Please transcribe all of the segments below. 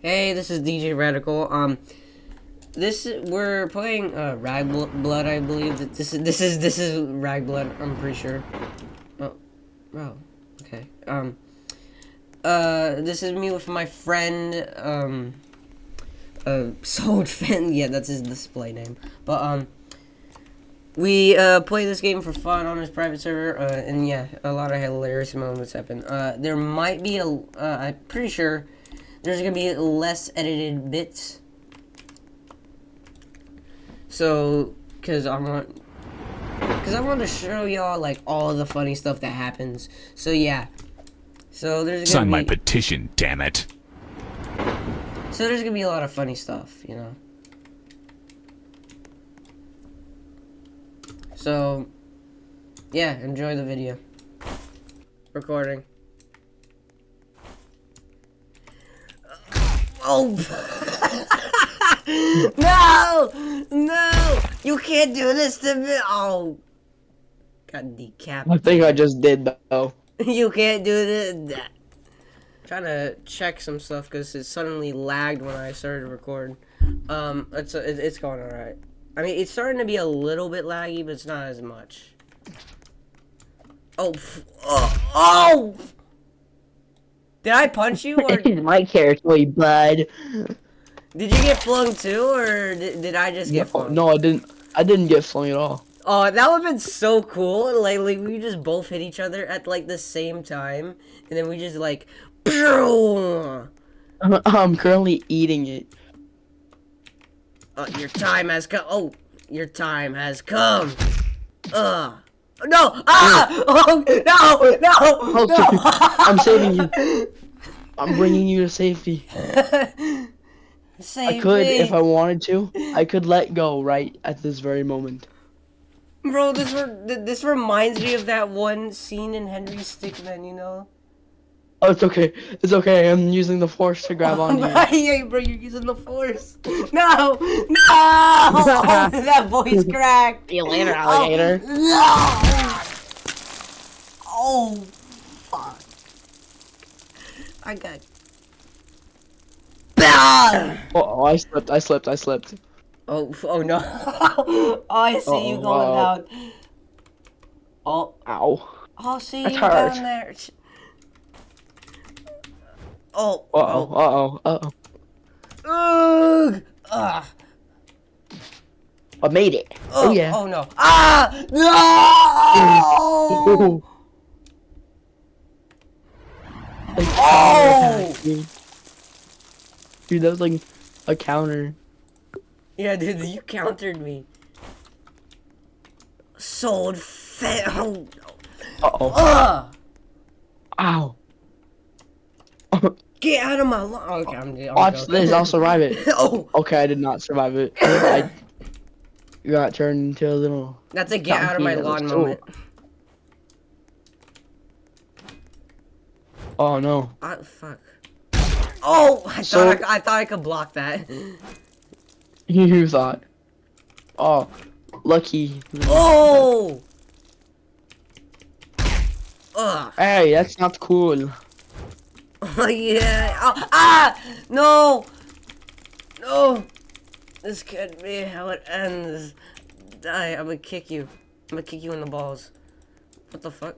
Hey, this is DJ Radical. We're playing RagBlood, I believe. This is RagBlood. I'm pretty sure. Oh, okay. This is me with my friend. Sold Finn. Yeah, that's his display name. But we play this game for fun on his private server. And yeah, a lot of hilarious moments happen. There might be I'm pretty sure. There's gonna be less edited bits. So, cause I want to show y'all like all the funny stuff that happens. So yeah. So there's gonna Sign be my petition, damn it. So there's gonna be a lot of funny stuff, you know. So yeah, enjoy the video. Recording. Oh! No! You can't do this to me! Oh! Got decapitated. I think I just did though. You can't do this. Trying to check some stuff because it suddenly lagged when I started to record. It's going alright. I mean, it's starting to be a little bit laggy, but it's not as much. Oh! Oh! Did I punch you, or This is my territory, bud. did you get flung too, or did I just get flung? No, I didn't. I didn't get flung at all. Oh, that would've been so cool. Like we just both hit each other at like the same time, and then we just like. I'm currently eating it. Your time has come. Oh, your time has come. No! Ah! Oh, no! No! No! I'm saving you. I'm bringing you to safety. Save I could, me. if I wanted to, I could let go right at this very moment. Bro, this reminds me of that one scene in Henry Stickmin, you know? Oh, it's okay. It's okay. I'm using the force to grab onto you. Yeah, bro, you're using the force. No! No! Oh, that voice cracked. See you later, alligator. Oh, no! Oh, fuck. I got... Oh, I slipped. Oh no. Oh, I see you going down. Oh. Ow. I'll see That's you hard. down there. Oh. Uh-oh. Ugh. Ugh. I made it. Oh yeah. Oh no. Ah! No! Oh! Dude, that was like a counter. Yeah, dude, you countered me. Sold fat. Oh. Uh-oh. Ow. Get out of my lawn. Okay, I'm Watch this, I'll survive it. Oh. Okay, I did not survive it. I got turned into a little... That's a get out of my lawn moment. Oh no. Fuck. Oh, I thought I could block that. You thought. Oh, lucky. Oh. Ugh. Hey, that's not cool. Oh yeah. Oh, ah! No. No. This can't be how it ends. Die. I'm gonna kick you. I'm gonna kick you in the balls. What the fuck?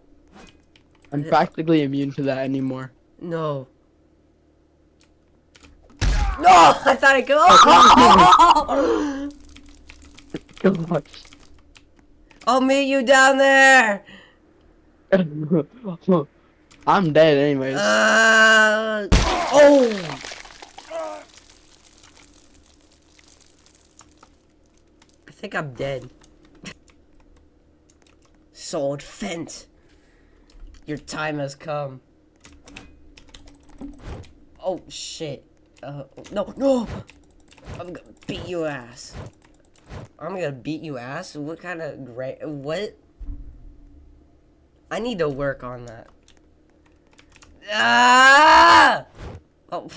I'm practically immune to that anymore. No. No! I thought I could. Oh! Gosh. I'll meet you down there. I'm dead anyways. Oh! I think I'm dead. Sword Fent. Your time has come. Oh shit. No! I'm gonna beat you ass. I'm gonna beat you ass? What kind of great? What? I need to work on that. Ah! Oh.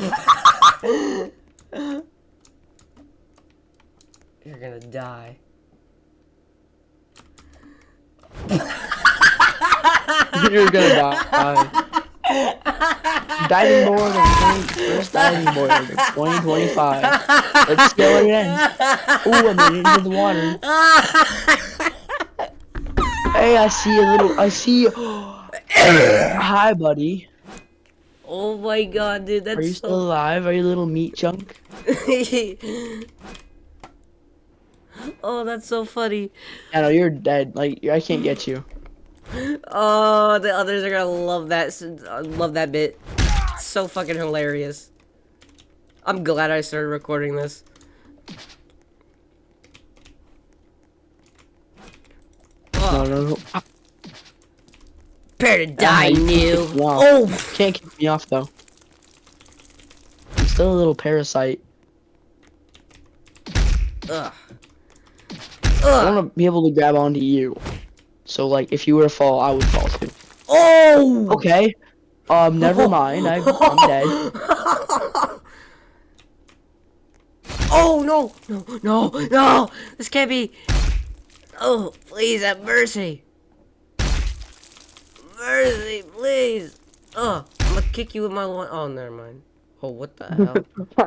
You're gonna die. You're gonna die. Diving board of first diving board of 2025. Let's see how it ends. Ooh, I made it into the water. Hey, I see. Hi, buddy. Oh my god, dude, Are that's you still so. alive? Are you a little meat chunk? Oh, that's so funny. I know you're dead. Like I can't get you. Oh, the others are gonna love that. Love that bit. It's so fucking hilarious. I'm glad I started recording this. No, no, no. Prepare to die, you new. can't kick me off. Oh, Can't kick me off though. I'm still a little parasite. ugh. I want to be able to grab onto you. So like, if you were to fall, I would fall too. Oh. Okay. Never mind. I'm dead. Oh no, no, no, no! This can't be. Oh, please have mercy. Mercy, please. Oh, I'm gonna kick you with my one. Oh, never mind. Oh, what the hell?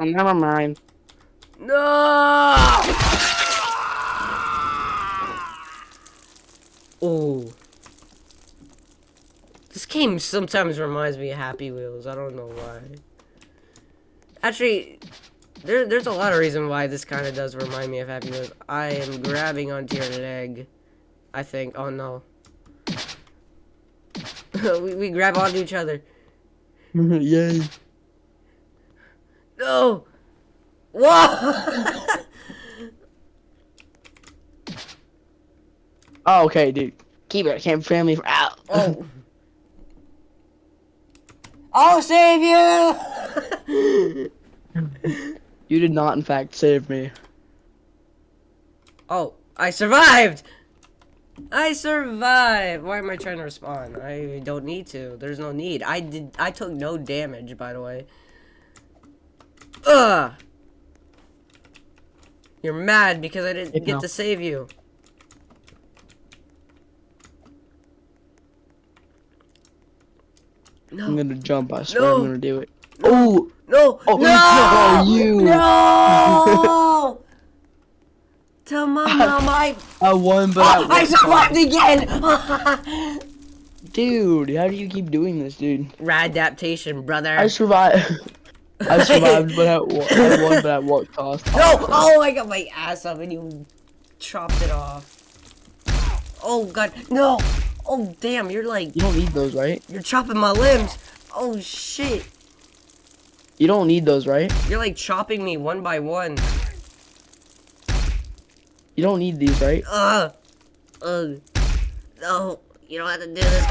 Never mind. No! Oh. This game sometimes reminds me of Happy Wheels. I don't know why. Actually, there's a lot of reason why this kind of does remind me of Happy Wheels. I am grabbing onto your leg. I think. Oh no. we grab onto each other. Yay. No! Whoa! Oh, okay, dude. Keep it. I can't family for out. Oh. I'll save you! You did not, in fact, save me. Oh, I survived! I survived! Why am I trying to respawn? I don't need to. There's no need. I took no damage, by the way. Ugh! You're mad because I didn't get to save you. No. I'm gonna jump, I swear No. I'm gonna do it. Oh! No! Oh, No! no, you! No! Tell my mom I won, but I survived again! Dude, how do you keep doing this, dude? Radaptation, brother. I survived. I survived, but I won, but at what cost? No! Oh, I got my ass up and you chopped it off. Oh, God. No! Oh, damn, you're like... You don't need those, right? You're chopping my limbs. Oh, shit. You don't need those, right? You're like chopping me one by one. You don't need these, right? No, you don't have to do this.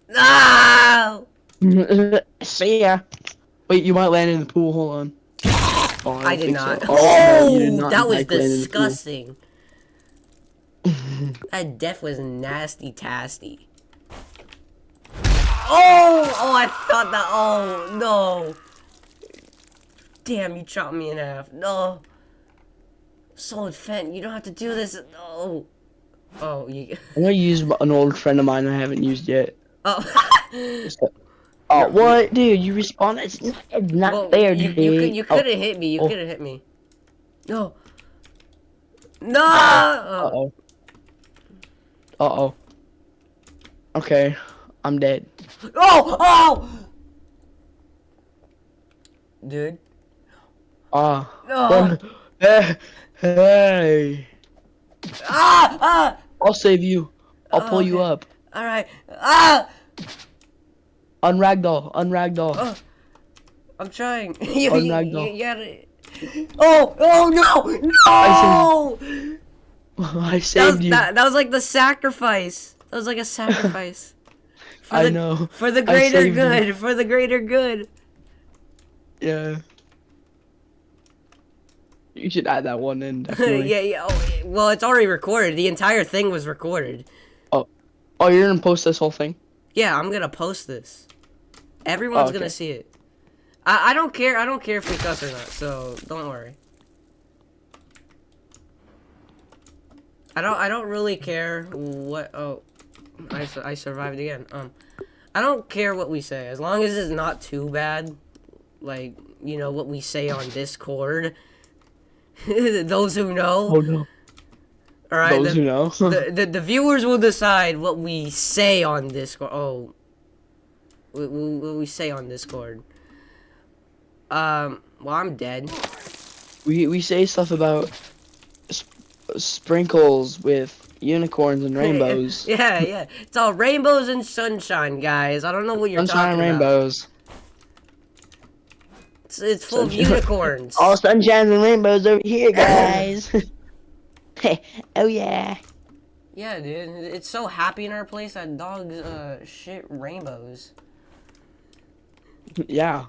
No! See ya. Wait, you might land in the pool. Hold on. Oh, I did not. So. Oh, no, you did not that was land in the pool. disgusting. That death was nasty tasty. Oh, I thought that. Oh no! Damn, you chopped me in half. No. Solid Fent, you don't have to do this. No. Oh, you. I'm gonna use an old friend of mine I haven't used yet. Oh. Oh, what, dude? You respawned. It's not Well, fair, you, dude. you could have hit me. You could have hit me. No. No. Uh-oh. Uh-oh. Okay. I'm dead. Oh! Oh! Dude. No. Hey. Ah! I'll save you. I'll pull you up. Alright. Ah! Unragdoll. Unragdoll. I'm trying. you Unragdoll. gotta... Oh! Oh no! No! I saved you. That was like the sacrifice. That was like a sacrifice. I know. For the greater good. You. For the greater good. Yeah. You should add that one in, definitely. yeah. Oh, well, it's already recorded. The entire thing was recorded. Oh, you're gonna post this whole thing? Yeah, I'm gonna post this. Everyone's gonna see it. I don't care. I don't care if we cuss or not. So don't worry. I don't really care what. Oh, I survived again. I don't care what we say as long as it's not too bad. Like, you know what we say on Discord. Those who know. Oh no. All right. Those who know. The viewers will decide what we say on Discord. Oh, what we say on Discord. Well, I'm dead. We say stuff about sprinkles with unicorns and rainbows. Yeah. It's all rainbows and sunshine, guys. I don't know what you're Sunshine talking and about. rainbows. It's full of unicorns. All sunshines and rainbows over here, guys. Oh yeah. Yeah, dude. It's so happy in our place that dogs shit rainbows. Yeah.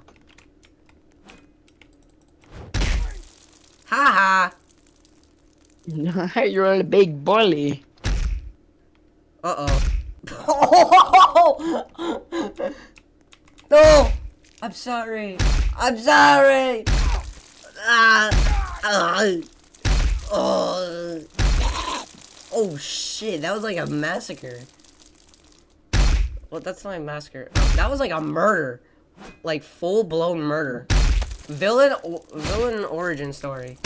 Ha You're a big bully. Uh oh. No! I'm sorry. I'm sorry! Oh shit, that was like a massacre. Well, that's not a massacre. That was like a murder. Like full-blown murder. Villain origin story.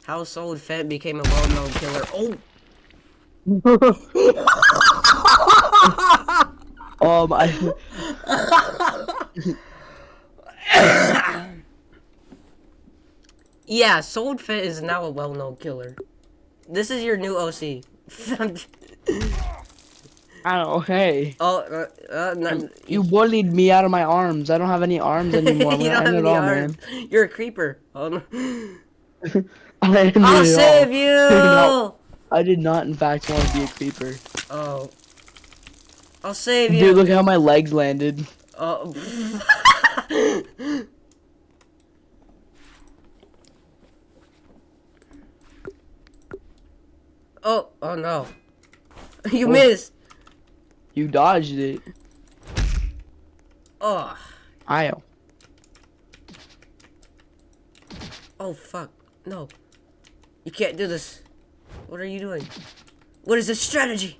How Soul Fett became a well-known killer. Oh! Yeah, Soul Fett is now a well-known killer. This is your new OC. I don't know, hey. Oh, You bullied me out of my arms. I don't have any arms anymore. You don't have any arms. Man. You're a creeper. Oh, no. I'll save you! No, I did not, in fact, want to be a creeper. Oh. I'll save you. Dude, look how my legs landed. Oh. Oh no. You missed. You dodged it. Oh. Io. Oh fuck. No. You can't do this. What are you doing? What is this strategy?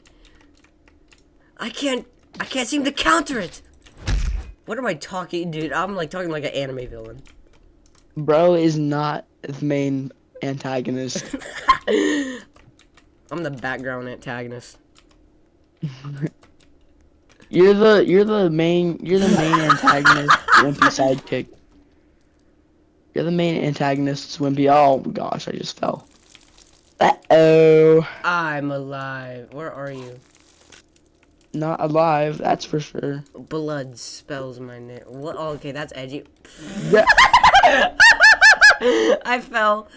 I can't seem to counter it. What am I talking, dude? I'm like talking like an anime villain. Bro is not the main antagonist. I'm the background antagonist. You're the main antagonist, wimpy sidekick. You're the main antagonist, wimpy. Oh gosh, I just fell. Uh-oh. I'm alive. Where are you? Not alive, that's for sure. Blood spells my name. What? Oh, okay, that's edgy. Yeah. I fell.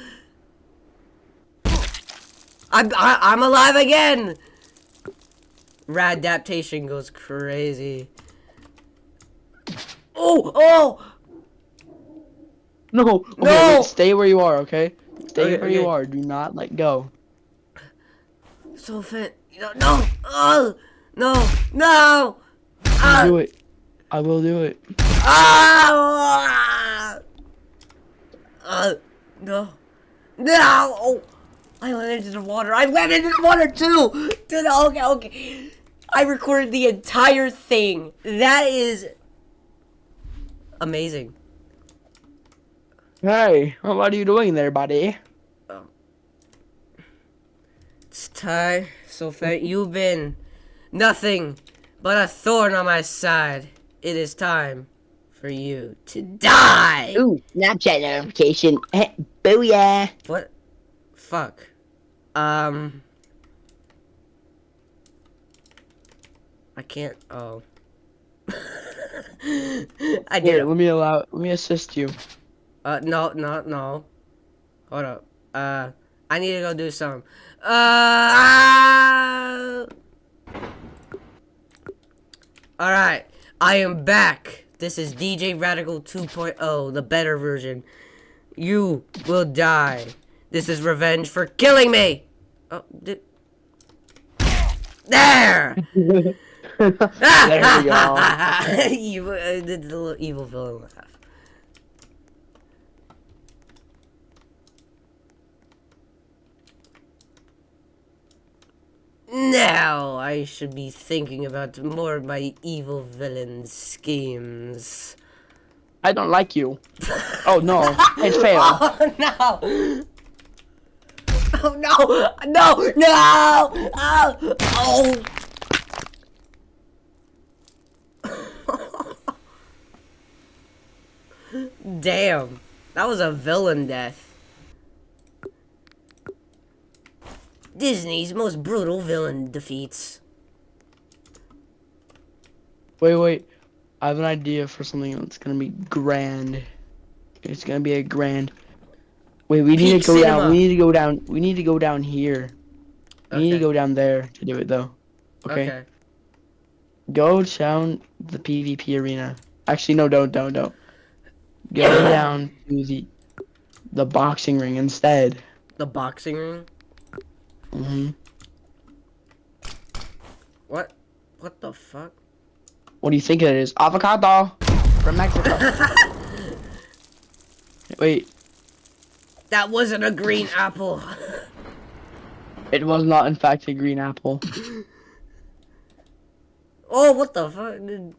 I'm alive again. Radaptation goes crazy. Oh! No! Okay, No! wait, stay where you are, okay? Stay Okay, where you are. Do not let go. So fit. No! Oh! No! No! Do it. I will do it. Ah! No. No! Oh! I landed in the water. I landed in the water too! Dude, okay. I recorded the entire thing. That is amazing. Hey, what are you doing there, buddy? It's time, Sophie. You've been nothing but a thorn on my side. It is time for you to die. Ooh, Snapchat notification. Booyah. What? Fuck. I can't. Oh. I did Here, it. let me assist you. No. Hold up. I need to go do something. Alright. I am back. This is DJ Radical 2.0, the better version. You will die. This is revenge for killing me. Oh, there! There we go. You did the little evil villain laugh. Now I should be thinking about more of my evil villain schemes. I don't like you. Oh no, it's fail. Oh no! Oh no! No! No! Oh! Oh! Damn, that was a villain death. Disney's most brutal villain defeats. Wait. I have an idea for something that's gonna be grand. It's gonna be a grand. Wait, we need Peak to go down. cinema. We need to go down. We need to go down here. We need to Okay. go down there to do it though. Okay. Okay. Go down the PvP arena. Actually, no, don't. Go down to the boxing ring instead. The boxing ring? Mhm. What? What the fuck? What do you think it is? Avocado from Mexico. Wait, That wasn't a green apple. it was not in fact a green apple. Oh, what the fuck? Dude,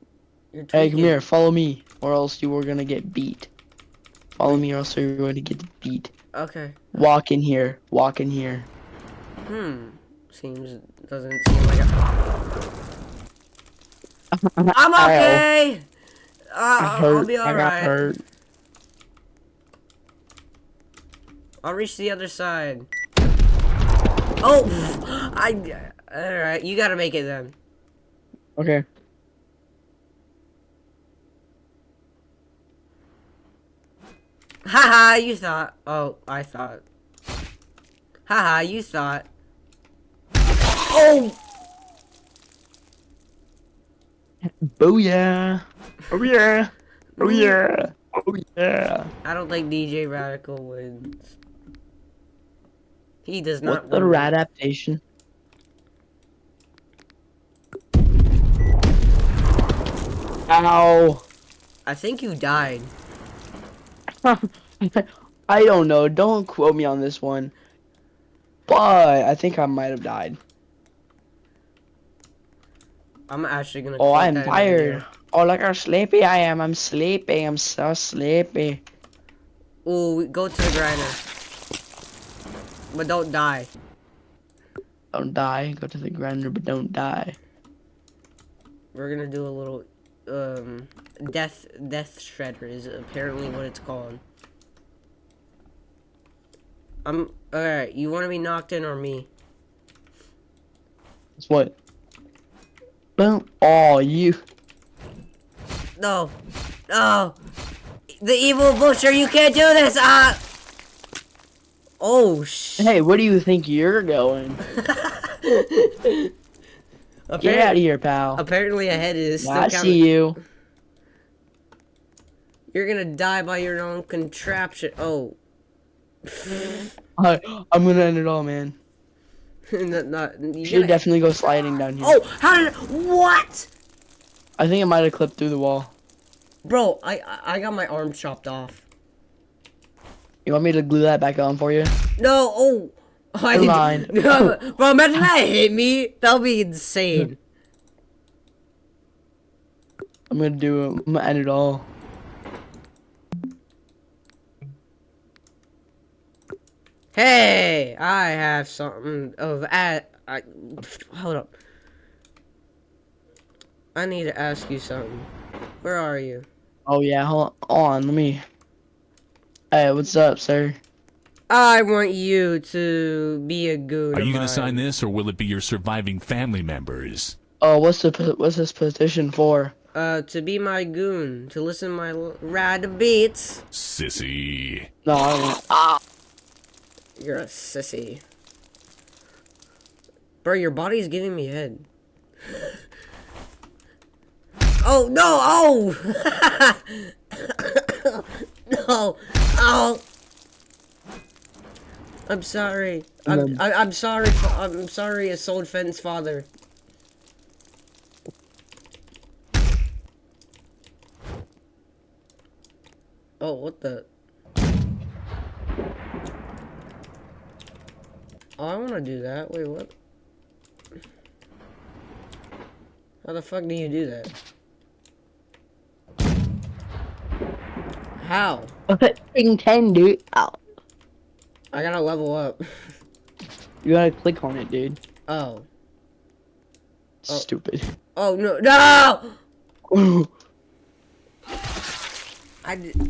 you're Hey, come tweaking. here, follow me, or else you are gonna get beat. Follow me, or else you're going to get beat. Okay. Walk in here. Walk in here. Doesn't seem like a... I'm okay! I'll be I got alright. hurt. I'll reach the other side. Oh! Alright, you gotta make it then. Okay. Haha, you thought. Oh, I thought. Haha, you thought. Oh! Booyah! Oh yeah! Oh yeah! Oh yeah! I don't think DJ Radical wins. He does not What's the win. adaptation? Ow! I think you died. I don't know. Don't quote me on this one. But I think I might have died. I'm actually gonna. Oh, quote I'm that in the tired. video. Oh, look how sleepy I am. I'm sleepy. I'm so sleepy. Ooh, go to the grinder. But don't die. Don't die. Go to the grinder, but don't die. We're gonna do a little death shredder is apparently what it's called. Alright, you wanna be knocked in or me? It's what? Boom. Oh, you. No. No. The evil butcher, you can't do this! Oh shit. Hey, where do you think you're going? Get out of here, pal. Apparently a head is still I counting. see you. You're gonna die by your own contraption. Oh. I'm gonna end it all, man. You Should definitely go sliding down here. Oh, how did what? I think it might have clipped through the wall. Bro, I got my arm chopped off. You want me to glue that back on for you? No, oh. Never mind. No, bro, imagine that hit me. That'll be insane. I'm gonna end it all. Hey, I have something of hold up. I need to ask you something. Where are you? Oh yeah, hold on, let me. Hey, what's up, sir? I want you to be a goon. Are of you going mine. to sign this, or will it be your surviving family members? Oh, what's this petition for? To be my goon, to listen to my rad beats. Sissy. No, I don't. Ah. You're a sissy. Bro, your body's giving me head. Oh, no! Oh! No! Oh! I'm sorry. I'm sorry. I'm sorry, Assault Fenton's father. Oh, what the? Oh, I want to do that. Wait, what? How the fuck do you do that? How? Fucking 10, dude. Ow. I gotta level up. You gotta click on it, dude. Oh. Stupid. Oh no. No!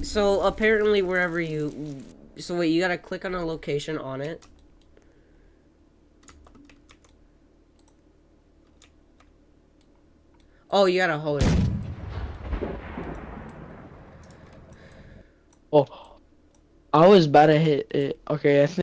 So apparently wherever you... So wait, you gotta click on a location on it. Oh, you gotta hold it. Oh, I was about to hit it. Okay, I think.